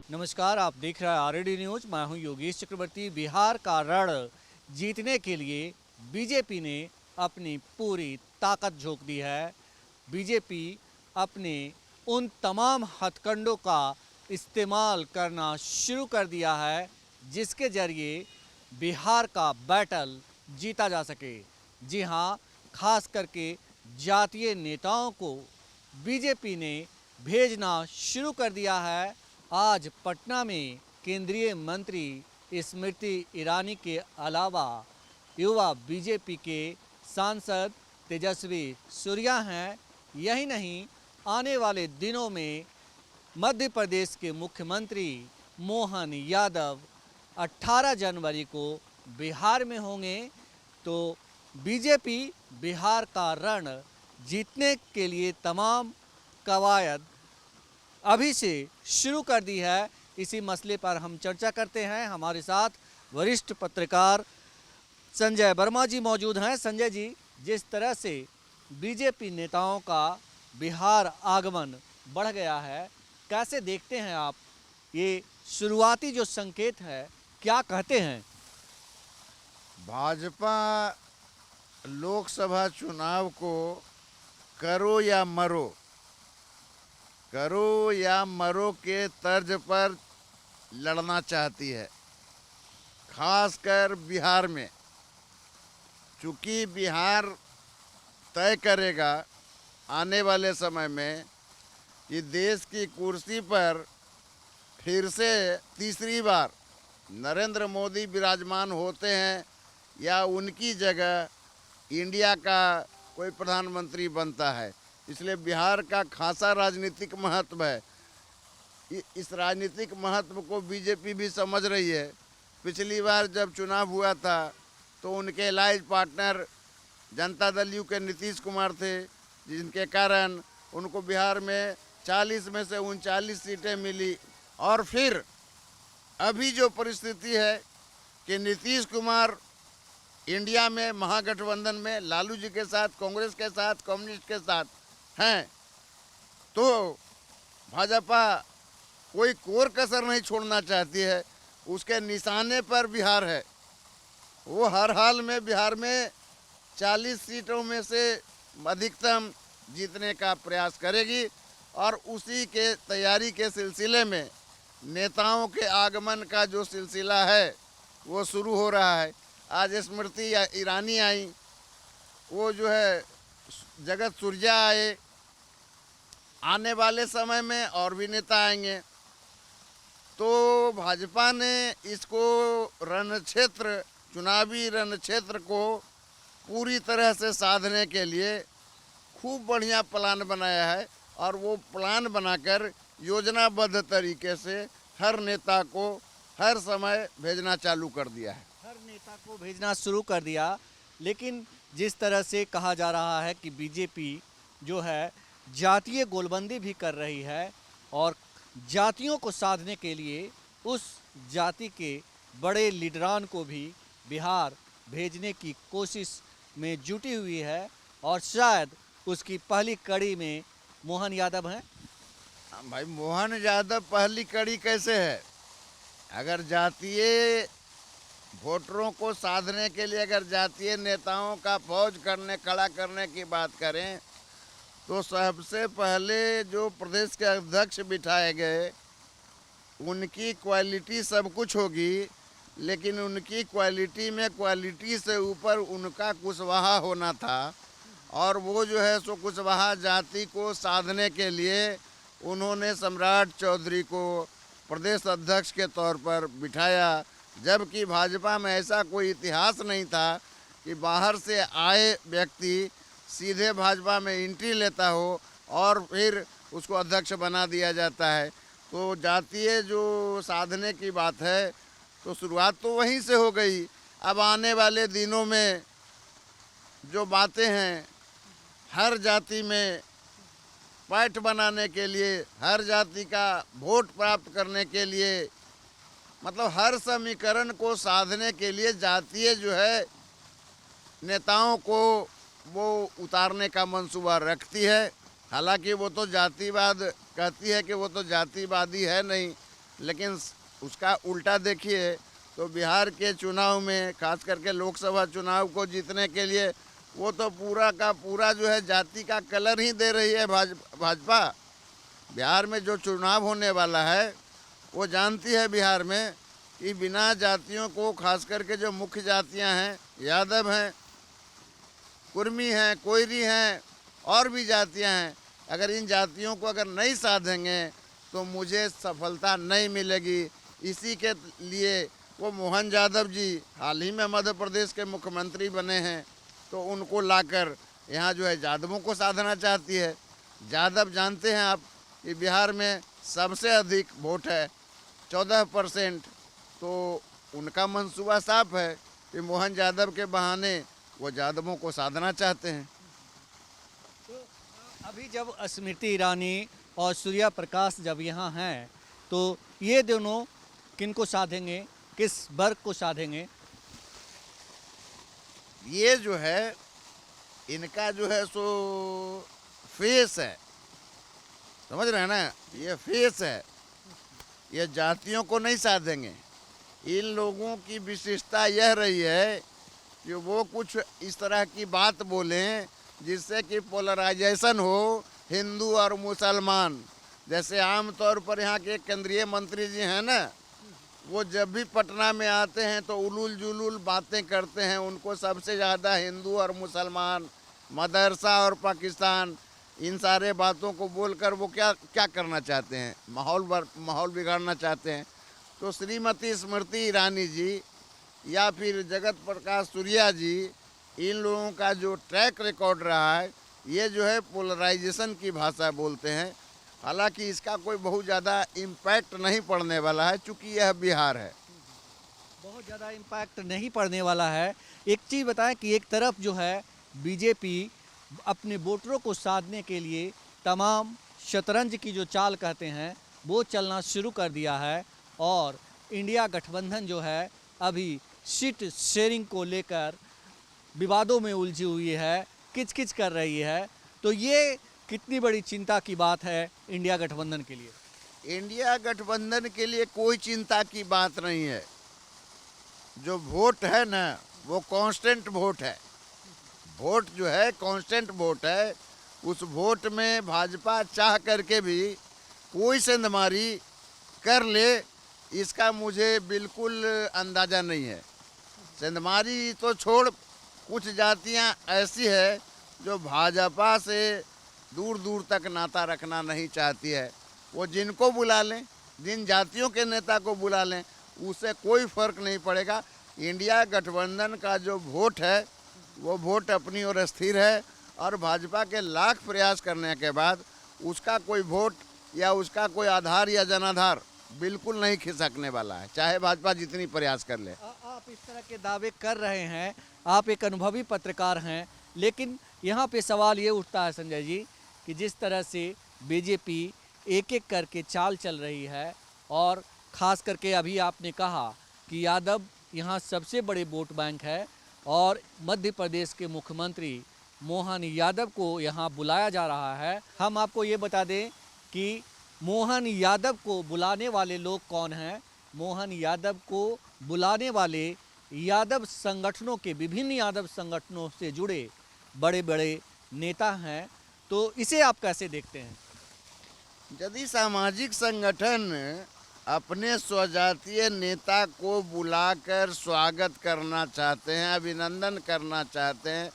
नमस्कार, आप देख रहे हैं आरएडी न्यूज। मैं हूं योगेश चक्रवर्ती। बिहार का रण जीतने के लिए बीजेपी ने अपनी पूरी ताकत झोंक दी है। बीजेपी अपने उन तमाम हथकंडों का इस्तेमाल करना शुरू कर दिया है जिसके जरिए बिहार का बैटल जीता जा सके। जी हां, खास करके जातीय नेताओं को बीजेपी ने भेजना शुरू कर दिया है। आज पटना में केंद्रीय मंत्री स्मृति ईरानी के अलावा युवा बीजेपी के सांसद तेजस्वी सूर्या हैं। यही नहीं, आने वाले दिनों में मध्य प्रदेश के मुख्यमंत्री मोहन यादव 18 जनवरी को बिहार में होंगे। तो बीजेपी बिहार का रण जीतने के लिए तमाम कवायद अभी से शुरू कर दी है। इसी मसले पर हम चर्चा करते हैं। हमारे साथ वरिष्ठ पत्रकार संजय वर्मा जी मौजूद हैं। संजय जी, जिस तरह से बीजेपी नेताओं का बिहार आगमन बढ़ गया है, कैसे देखते हैं आप? ये शुरुआती जो संकेत है, क्या कहते हैं? भाजपा लोकसभा चुनाव को करो या मरो के तर्ज पर लड़ना चाहती है, खासकर बिहार में। चूँकि बिहार तय करेगा आने वाले समय में कि देश की कुर्सी पर फिर से तीसरी बार नरेंद्र मोदी विराजमान होते हैं या उनकी जगह इंडिया का कोई प्रधानमंत्री बनता है। इसलिए बिहार का खासा राजनीतिक महत्व है। इस राजनीतिक महत्व को बीजेपी भी समझ रही है। पिछली बार जब चुनाव हुआ था तो उनके allies partner Janata Dal you के नीतीश कुमार थे, जिनके कारण उनको बिहार में 40 में से 39 सीटें मिली। और फिर अभी जो परिस्थिति है कि नीतीश कुमार इंडिया में महागठबंधन में लालू जी के साथ, कांग्रेस के साथ, कम्युनिस्ट के साथ हैं, तो भाजपा कोई कोर कसर नहीं छोड़ना चाहती है। उसके निशाने पर बिहार है। वो हर हाल में बिहार में 40 सीटों में से अधिकतम जीतने का प्रयास करेगी। और उसी के तैयारी के सिलसिले में नेताओं के आगमन का जो सिलसिला है वो शुरू हो रहा है। आज स्मृति ईरानी आई, वो जो है जगत सूर्या आए, आने वाले समय में और भी नेता आएंगे। तो भाजपा ने इसको चुनावी रण क्षेत्र को पूरी तरह से साधने के लिए खूब बढ़िया प्लान बनाया है। और वो प्लान बनाकर योजनाबद्ध तरीके से हर नेता को हर समय भेजना चालू कर दिया है। हर नेता को भेजना शुरू कर दिया। लेकिन जिस तरह से कहा जा रहा है कि बीजेपी जो है जातीय गोलबंदी भी कर रही है और जातियों को साधने के लिए उस जाति के बड़े लीडरान को भी बिहार भेजने की कोशिश में जुटी हुई है। और शायद उसकी पहली कड़ी में मोहन यादव हैं। भाई, मोहन यादव पहली कड़ी कैसे है? अगर जातीय वोटरों को साधने के लिए अगर जातीय नेताओं का फौज खड़ा करने की बात करें तो सबसे पहले जो प्रदेश के अध्यक्ष बिठाए गए उनकी क्वालिटी सब कुछ होगी, लेकिन उनकी क्वालिटी से ऊपर उनका कुशवाहा होना था। और वो जो है सो कुशवाहा जाति को साधने के लिए उन्होंने सम्राट चौधरी को प्रदेश अध्यक्ष के तौर पर बिठाया। जबकि भाजपा में ऐसा कोई इतिहास नहीं था कि बाहर से आए व्यक्ति सीधे भाजपा में एंट्री लेता हो और फिर उसको अध्यक्ष बना दिया जाता है। तो जातीय जो साधने की बात है तो शुरुआत तो वहीं से हो गई। अब आने वाले दिनों में जो बातें हैं, हर जाति में पैठ बनाने के लिए, हर जाति का वोट प्राप्त करने के लिए, मतलब हर समीकरण को साधने के लिए जातीय जो है नेताओं को वो उतारने का मंसूबा रखती है। हालांकि वो तो जातिवाद कहती है कि वो तो जातिवादी है नहीं, लेकिन उसका उल्टा देखिए तो बिहार के चुनाव में, खास करके लोकसभा चुनाव को जीतने के लिए, वो तो पूरा का पूरा जो है जाति का कलर ही दे रही है भाजपा। बिहार में जो चुनाव होने वाला है वो जानती है बिहार में कि बिना जातियों को, खास करके जो मुख्य जातियां हैं, यादव हैं, कुर्मी हैं, कोयरी हैं और भी जातियां हैं, अगर इन जातियों को अगर नहीं साधेंगे तो मुझे सफलता नहीं मिलेगी। इसी के लिए वो मोहन यादव जी हाल ही में मध्य प्रदेश के मुख्यमंत्री बने हैं, तो उनको लाकर यहाँ जो है यादवों को साधना चाहती है। यादव जानते हैं आप कि बिहार में सबसे अधिक वोट है, 14%। तो उनका मंसूबा साफ है कि मोहन यादव के बहाने वो यादवों को साधना चाहते हैं। अभी जब स्मृति ईरानी और सूर्या प्रकाश जब यहाँ हैं तो ये दोनों किनको साधेंगे, किस वर्ग को साधेंगे? ये जो है इनका जो है सो फेस है, समझ रहे हैं ना, ये फेस है, ये जातियों को नहीं साधेंगे। इन लोगों की विशेषता यह रही है कि वो कुछ इस तरह की बात बोलें जिससे कि पोलराइजेशन हो हिंदू और मुसलमान। जैसे आमतौर पर यहाँ के केंद्रीय मंत्री जी हैं ना, वो जब भी पटना में आते हैं तो उलूल जुलूल बातें करते हैं। उनको सबसे ज़्यादा हिंदू और मुसलमान, मदरसा और पाकिस्तान, इन सारे बातों को बोलकर वो क्या क्या करना चाहते हैं, माहौल बिगाड़ना चाहते हैं। तो श्रीमती स्मृति ईरानी जी या फिर जगत प्रकाश सूर्या जी, इन लोगों का जो ट्रैक रिकॉर्ड रहा है, ये जो है पोलराइजेशन की भाषा बोलते हैं। हालांकि इसका कोई बहुत ज़्यादा इम्पैक्ट नहीं पड़ने वाला है, चूँकि यह बिहार है। बहुत ज़्यादा इम्पैक्ट नहीं पड़ने वाला है। एक चीज़ बताएं कि एक तरफ जो है बीजेपी अपने वोटरों को साधने के लिए तमाम शतरंज की जो चाल कहते हैं वो चलना शुरू कर दिया है, और इंडिया गठबंधन जो है अभी सीट शेयरिंग को लेकर विवादों में उलझी हुई है, किचकिच कर रही है। तो ये कितनी बड़ी चिंता की बात है इंडिया गठबंधन के लिए? इंडिया गठबंधन के लिए कोई चिंता की बात नहीं है। जो वोट है ना, वो कांस्टेंट वोट है। वोट जो है कांस्टेंट वोट है। उस वोट में भाजपा चाह करके भी कोई सेंधमारी कर ले, इसका मुझे बिल्कुल अंदाज़ा नहीं है। सेंधमारी तो छोड़, कुछ जातियां ऐसी है जो भाजपा से दूर दूर तक नाता रखना नहीं चाहती है। वो जिनको बुला लें, जिन जातियों के नेता को बुला लें, उससे कोई फ़र्क नहीं पड़ेगा। इंडिया गठबंधन का जो वोट है वो वोट अपनी ओर स्थिर है, और भाजपा के लाख प्रयास करने के बाद उसका कोई वोट या उसका कोई आधार या जनाधार बिल्कुल नहीं खिसकने वाला है, चाहे भाजपा जितनी प्रयास कर ले। आप इस तरह के दावे कर रहे हैं, आप एक अनुभवी पत्रकार हैं, लेकिन यहाँ पे सवाल ये उठता है संजय जी कि जिस तरह से बीजेपी एक एक करके चाल चल रही है, और ख़ास करके अभी आपने कहा कि यादव यहाँ सबसे बड़े वोट बैंक है, और मध्य प्रदेश के मुख्यमंत्री मोहन यादव को यहाँ बुलाया जा रहा है। हम आपको ये बता दें कि मोहन यादव को बुलाने वाले लोग कौन हैं। मोहन यादव को बुलाने वाले यादव संगठनों के, विभिन्न यादव संगठनों से जुड़े बड़े बड़े नेता हैं। तो इसे आप कैसे देखते हैं? यदि सामाजिक संगठन अपने स्वजातीय नेता को बुलाकर स्वागत करना चाहते हैं, अभिनंदन करना चाहते हैं,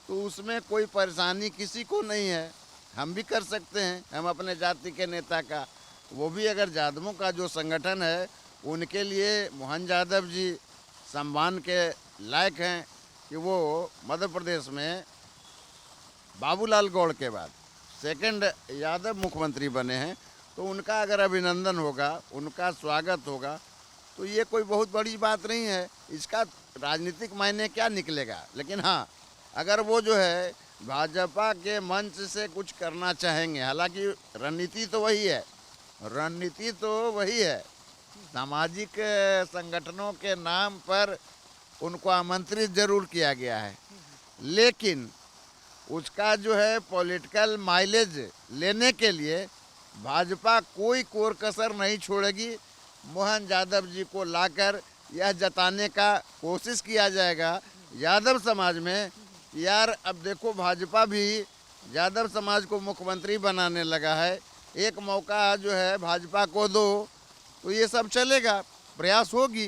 तो उसमें कोई परेशानी किसी को नहीं है। हम भी कर सकते हैं, हम अपने जाति के नेता का। वो भी अगर यादवों का जो संगठन है, उनके लिए मोहन यादव जी सम्मान के लायक हैं कि वो मध्य प्रदेश में बाबूलाल गौड़ के बाद सेकंड यादव मुख्यमंत्री बने हैं। तो उनका अगर अभिनंदन होगा, उनका स्वागत होगा, तो ये कोई बहुत बड़ी बात नहीं है। इसका राजनीतिक मायने क्या निकलेगा। लेकिन हाँ, अगर वो जो है भाजपा के मंच से कुछ करना चाहेंगे, हालांकि रणनीति तो वही है, रणनीति तो वही है, सामाजिक संगठनों के नाम पर उनको आमंत्रित जरूर किया गया है, लेकिन उसका जो है पॉलिटिकल माइलेज लेने के लिए भाजपा कोई कोर कसर नहीं छोड़ेगी मोहन यादव जी को लाकर यह जताने का कोशिश किया जाएगा यादव समाज में। यार अब देखो भाजपा भी यादव समाज को मुख्यमंत्री बनाने लगा है, एक मौका जो है भाजपा को दो तो ये सब चलेगा। प्रयास होगी,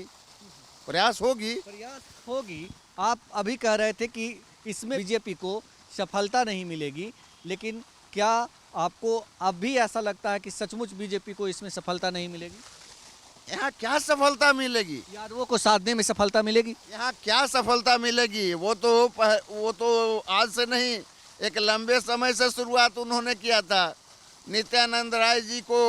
प्रयास होगी। प्रयास होगी। आप अभी कह रहे थे कि इसमें बीजेपी को सफलता नहीं मिलेगी, लेकिन क्या आपको अब भी ऐसा लगता है कि सचमुच बीजेपी को इसमें सफलता नहीं मिलेगी? यहाँ क्या सफलता मिलेगी? यादवों को साधने में सफलता मिलेगी? यहाँ क्या सफलता मिलेगी? वो तो आज से नहीं, एक लंबे समय से शुरुआत उन्होंने किया था। नित्यानंद राय जी को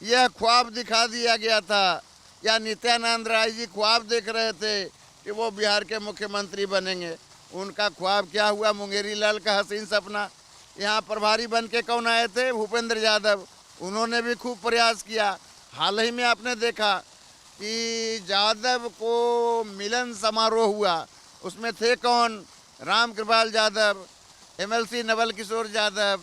यह ख्वाब दिखा दिया गया था, या नित्यानंद राय जी ख्वाब देख रहे थे कि वो बिहार के मुख्यमंत्री बनेंगे। उनका ख्वाब क्या हुआ? मुंगेरी लाल का हसीन सपना। यहाँ प्रभारी बन के कौन आए थे? भूपेंद्र यादव। उन्होंने भी खूब प्रयास किया। हाल ही में आपने देखा कि यादव को मिलन समारोह हुआ, उसमें थे कौन? राम कृपाल यादव, एमएलसी नवल किशोर यादव,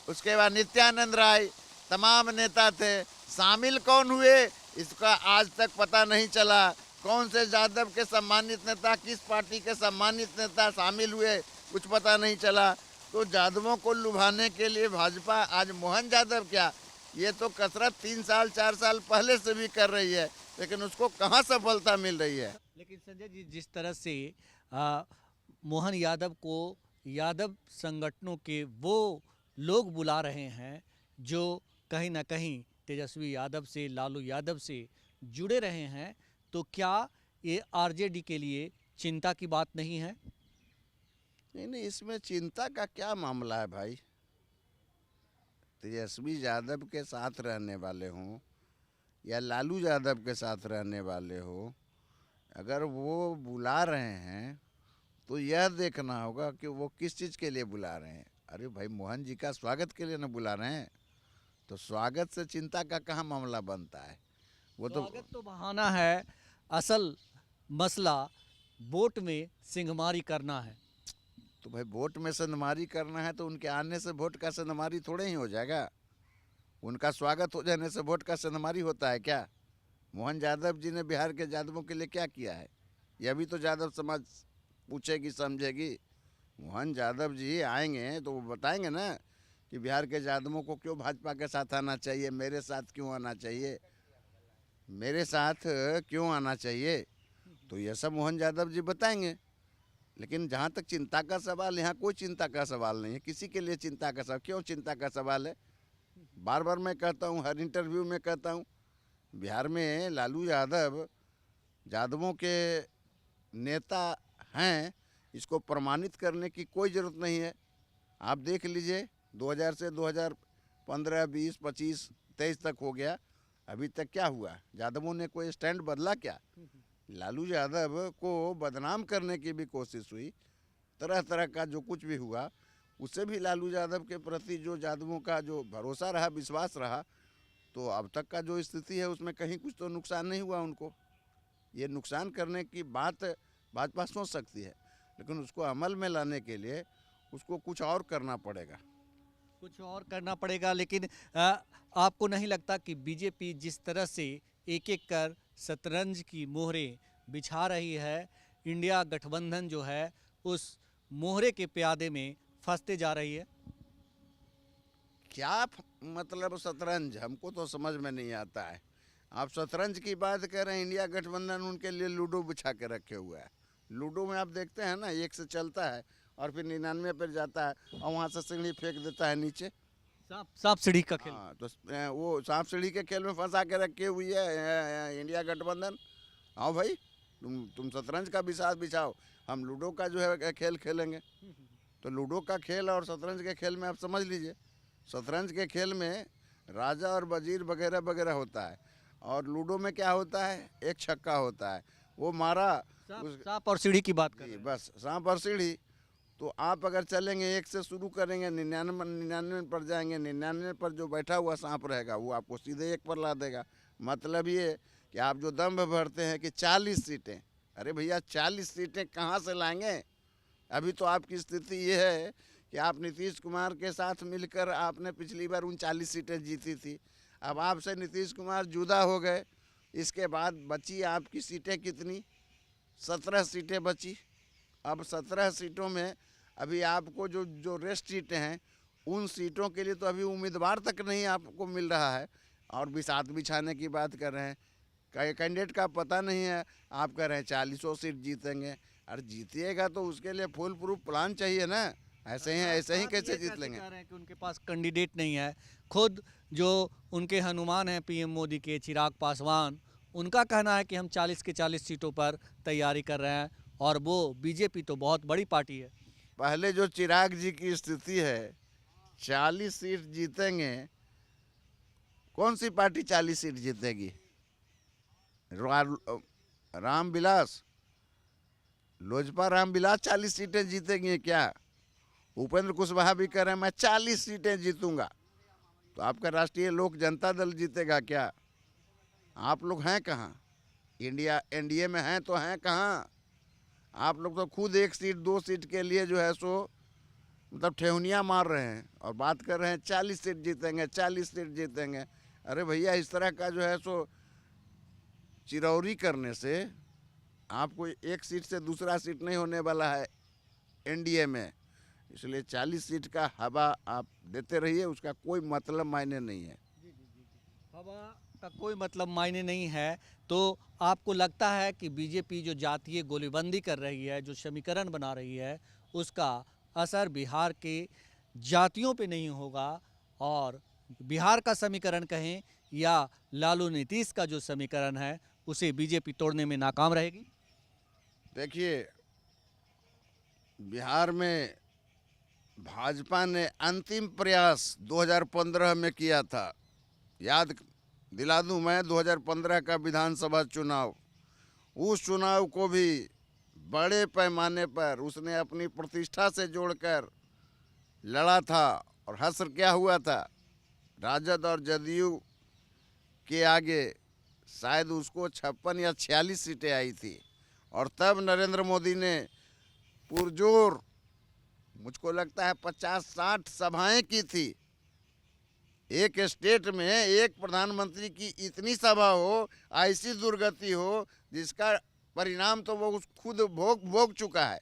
उसके बाद नित्यानंद राय, तमाम नेता थे। शामिल कौन हुए इसका आज तक पता नहीं चला। कौन से यादव के सम्मानित नेता, किस पार्टी के सम्मानित नेता शामिल हुए, कुछ पता नहीं चला। तो यादवों को लुभाने के लिए भाजपा आज मोहन यादव क्या, ये तो कसरत 3 साल 4 साल पहले से भी कर रही है, लेकिन उसको कहाँ सफलता मिल रही है। लेकिन संजय जी, जिस तरह से मोहन यादव को यादव संगठनों के वो लोग बुला रहे हैं जो कहीं ना कहीं तेजस्वी यादव से, लालू यादव से जुड़े रहे हैं, तो क्या ये आरजेडी के लिए चिंता की बात नहीं है? नहीं, इसमें चिंता का क्या मामला है भाई? तेजस्वी यादव के साथ रहने वाले हों या लालू यादव के साथ रहने वाले हो, अगर वो बुला रहे हैं तो यह देखना होगा कि वो किस चीज़ के लिए बुला रहे हैं। अरे भाई, मोहन जी का स्वागत के लिए ना बुला रहे हैं, तो स्वागत से चिंता का कहाँ मामला बनता है? वो स्वागत तो बहाना है, असल मसला वोट में सिंहमारी करना है। तो भाई वोट में संदमारी करना है तो उनके आने से वोट का संदमारी थोड़े ही हो जाएगा। उनका स्वागत हो जाने से वोट का संदमारी होता है क्या? मोहन यादव जी ने बिहार के यादवों के लिए क्या किया है, यह भी तो यादव समाज पूछेगी, समझेगी। मोहन यादव जी आएंगे तो वो बताएंगे ना कि बिहार के यादवों को क्यों भाजपा के साथ आना चाहिए, मेरे साथ क्यों आना चाहिए, मेरे साथ क्यों आना चाहिए। तो यह सब मोहन यादव जी बताएंगे। लेकिन जहाँ तक चिंता का सवाल, यहाँ कोई चिंता का सवाल नहीं है। किसी के लिए चिंता का सवाल क्यों? चिंता का सवाल है। बार बार मैं कहता हूँ, हर इंटरव्यू में कहता हूँ, बिहार में लालू यादव यादवों के नेता हैं, इसको प्रमाणित करने की कोई ज़रूरत नहीं है। आप देख लीजिए, 2000 से 2015, 20, 25, 23 तक हो गया, अभी तक क्या हुआ? यादवों ने कोई स्टैंड बदला क्या? लालू यादव को बदनाम करने की भी कोशिश हुई, तरह तरह का जो कुछ भी हुआ, उससे भी लालू यादव के प्रति जो यादवों का जो भरोसा रहा, विश्वास रहा, तो अब तक का जो स्थिति है उसमें कहीं कुछ तो नुकसान नहीं हुआ उनको। ये नुकसान करने की बात भाजपा सोच सकती है, लेकिन उसको अमल में लाने के लिए उसको कुछ और करना पड़ेगा। कुछ और करना पड़ेगा। लेकिन आपको नहीं लगता कि बीजेपी जिस तरह से एक एक कर शतरंज की मोहरें बिछा रही है, इंडिया गठबंधन जो है उस मोहरे के प्यादे में फंसते जा रही है? क्या मतलब शतरंज? हमको तो समझ में नहीं आता है। आप शतरंज की बात कर रहे हैं, इंडिया गठबंधन उनके लिए लूडो बिछा के रखे हुआ है। लूडो में आप देखते हैं ना, एक से चलता है और फिर 99 पर जाता है और वहाँ से सीढ़ी फेंक देता है नीचे। सांप सीढ़ी का खेल। हाँ, तो वो सांप सीढ़ी के खेल में फंसा के रखी हुई है इंडिया गठबंधन। हाँ भाई, तुम शतरंज का विषाद बिछाओ, हम लूडो का जो है खेल खेलेंगे। तो लूडो का खेल और शतरंज के खेल में आप समझ लीजिए, शतरंज के खेल में राजा और वजीर वगैरह वगैरह होता है, और लूडो में क्या होता है? एक छक्का होता है, वो मारा। सांप और सीढ़ी की बात कर रहे हैं। बस सांप और सीढ़ी। तो आप अगर चलेंगे, एक से शुरू करेंगे, 99 पर जाएंगे, 99 पर जो बैठा हुआ सांप रहेगा वो आपको सीधे 1 पर ला देगा। मतलब ये कि आप जो दम्भ भरते हैं कि 40 सीटें, अरे भैया 40 सीटें कहाँ से लाएंगे? अभी तो आपकी स्थिति ये है कि आप नीतीश कुमार के साथ मिलकर आपने पिछली बार 39 सीटें जीती थी। अब आपसे नीतीश कुमार जुदा हो गए, इसके बाद बची आपकी सीटें कितनी? 17 सीटें बची। अब 17 सीटों में अभी आपको जो जो रेस्ट सीटें हैं, उन सीटों के लिए तो अभी उम्मीदवार तक नहीं आपको मिल रहा है, और बिसात बिछाने की बात कर रहे हैं। कैंडिडेट का पता नहीं है, आप कह रहे हैं 40 सीट जीतेंगे। अरे जीतिएगा तो उसके लिए फुल प्रूफ प्लान चाहिए ना, ऐसे ही कैसे जीत लेंगे? कह रहे हैं कि उनके पास कैंडिडेट नहीं है। खुद जो उनके हनुमान हैं पीएम मोदी के, चिराग पासवान, उनका कहना है कि हम 40 के 40 सीटों पर तैयारी कर रहे हैं, और वो बीजेपी तो बहुत बड़ी पार्टी है। पहले जो चिराग जी की स्थिति है, 40 सीट जीतेंगे, कौन सी पार्टी 40 सीट जीतेगी? रामविलास, लोजपा रामविलास 40 सीटें जीतेंगे क्या? उपेंद्र कुशवाहा भी कह रहे हैं मैं 40 सीटें जीतूंगा। तो आपका राष्ट्रीय लोक जनता दल जीतेगा क्या? आप लोग हैं कहाँ? इंडिया एनडीए में हैं तो हैं कहाँ? आप लोग तो खुद 1 सीट 2 सीट के लिए जो है सो मतलब ठेहुनियाँ मार रहे हैं, और बात कर रहे हैं 40 सीट जीतेंगे, 40 सीट जीतेंगे। अरे भैया, इस तरह का जो है सो चिरौरी करने से आपको 1 सीट से दूसरा सीट नहीं होने वाला है एनडीए में। इसलिए 40 सीट का हवा आप देते रहिए, उसका कोई मतलब मायने नहीं है। हवा का कोई मतलब मायने नहीं है। तो आपको लगता है कि बीजेपी जो जातीय गोलीबंदी कर रही है, जो समीकरण बना रही है, उसका असर बिहार के जातियों पे नहीं होगा, और बिहार का समीकरण कहें या लालू नीतीश का जो समीकरण है, उसे बीजेपी तोड़ने में नाकाम रहेगी? देखिए, बिहार में भाजपा ने अंतिम प्रयास 2015 में किया था। याद दिला दूं मैं, 2015 का विधानसभा चुनाव, उस चुनाव को भी बड़े पैमाने पर उसने अपनी प्रतिष्ठा से जोड़कर लड़ा था, और हश्र क्या हुआ था? राजद और जदयू के आगे शायद उसको 56 या 46 सीटें आई थी, और तब नरेंद्र मोदी ने पुरजोर, मुझको लगता है 50-60 सभाएं की थी। एक स्टेट में एक प्रधानमंत्री की इतनी सभा हो, ऐसी दुर्गति हो, जिसका परिणाम तो वो खुद भोग चुका है।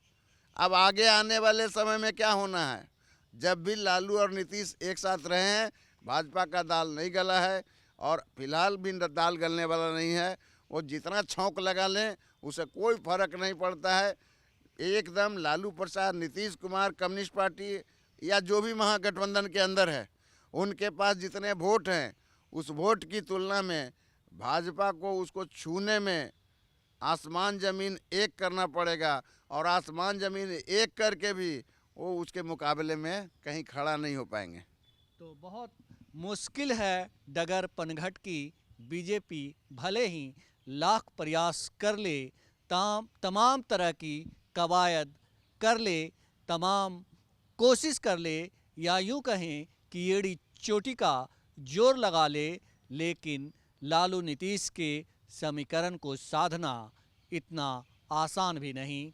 अब आगे आने वाले समय में क्या होना है? जब भी लालू और नीतीश एक साथ रहे हैं, भाजपा का दाल नहीं गला है, और फिलहाल भी दाल गलने वाला नहीं है। वो जितना छौंक लगा लें, उसे कोई फर्क नहीं पड़ता है। एकदम लालू प्रसाद, नीतीश कुमार, कम्युनिस्ट पार्टी या जो भी महागठबंधन के अंदर है, उनके पास जितने वोट हैं, उस वोट की तुलना में भाजपा को उसको छूने में आसमान ज़मीन एक करना पड़ेगा, और आसमान ज़मीन एक करके भी वो उसके मुकाबले में कहीं खड़ा नहीं हो पाएंगे। तो बहुत मुश्किल है डगर पनघट की। बीजेपी भले ही लाख प्रयास कर ले, तमाम तरह की कवायद कर ले, तमाम कोशिश कर ले, या यूं कहें कि एड़ी चोटी का जोर लगा ले, लेकिन लालू नीतीश के समीकरण को साधना इतना आसान भी नहीं।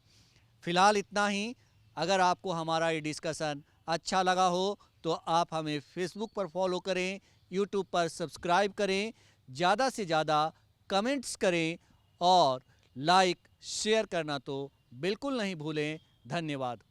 फिलहाल इतना ही। अगर आपको हमारा ये डिस्कशन अच्छा लगा हो तो आप हमें फेसबुक पर फॉलो करें, यूट्यूब पर सब्सक्राइब करें, ज़्यादा से ज़्यादा कमेंट्स करें, और लाइक शेयर करना तो बिल्कुल नहीं भूलें। धन्यवाद।